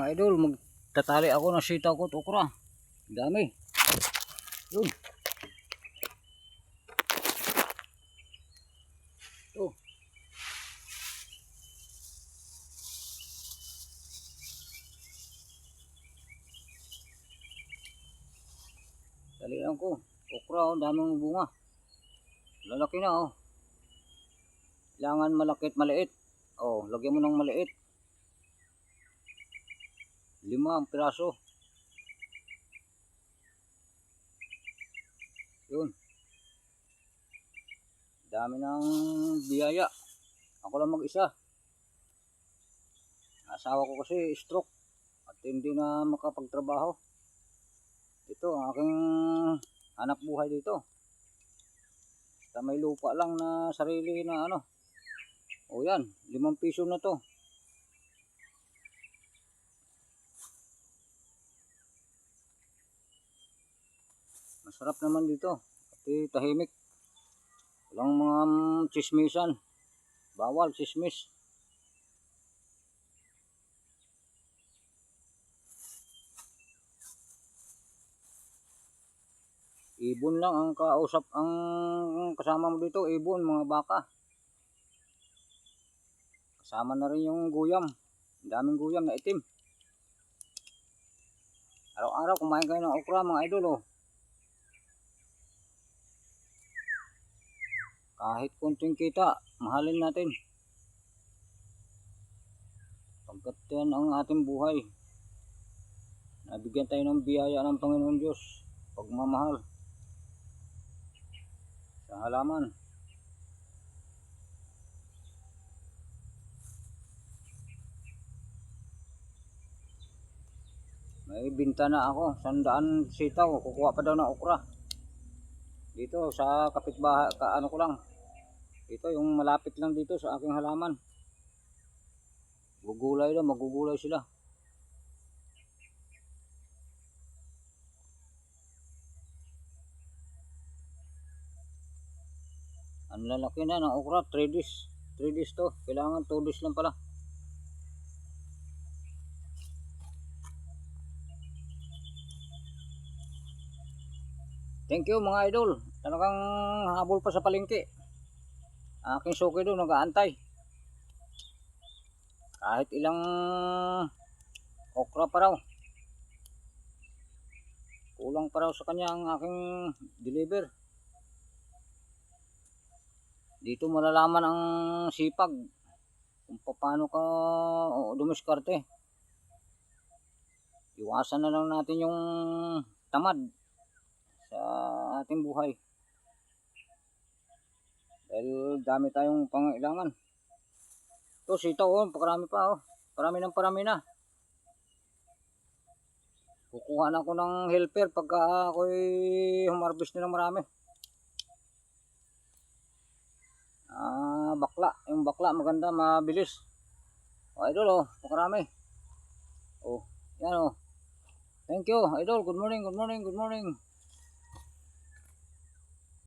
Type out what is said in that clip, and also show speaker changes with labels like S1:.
S1: Mga idol, magtatali ako ng sitaw ko at okra. Dami. Yun. Ito. Talian ko. Okra, oh, daming bunga. Lalaki na, oh. Kailangan malaki at maliit. Oh, lagyan mo ng maliit. 5 ang piraso. Yun. Dami ng biyaya. Ako lang mag-isa. Asawa ko kasi stroke at hindi na makapagtrabaho. Ito ang aking hanap buhay dito. Basta may lupa lang na sarili na ano. O yan, 5 piso na to. Masarap naman dito. Kasi tahimik. Walang mga chismisan. Bawal chismis. Ibon lang ang kausap, ang kasama mo dito, ibon, mga baka. Kasama na rin yung guyam. Ang daming guyam na itim. Araw-araw kumain kayo ng okra, mga idol, oh. Kahit konting kita, mahalin natin. Pagkat yan ang ating buhay. Nabigyan tayo ng biyaya ng Panginoon Diyos. Pagmamahal sa halaman. May binta na ako, 100 sitaw, kukuha pa daw ng okra. Dito sa kapitbahay, ano ko lang. Ito yung malapit lang dito sa aking halaman. Gugulay lang, magugulay sila. Ang lalaki na ng okra, 3 days. 3 days to, kailangan 2 days lang pala. Thank you mga idol. Talagang habol pa sa palengke. Aking suki doon nag-aantay. Kahit ilang okra pa raw. Kulang pa raw sa kanya ang aking deliver. Dito malalaman ang sipag. Kung paano ka dumiskarte. Iwasan na lang natin yung tamad sa ating buhay. Dahil dami tayong pangailangan. Ito sitaw, oh, pakarami pa, oh. Parami na. Kukuha na ako ng helper pagka ako'y humarbist na ng marami. Bakla. Yung bakla maganda, mabilis. O idol, oh, pakarami. Oh, yan, oh. Thank you, idol. Good morning.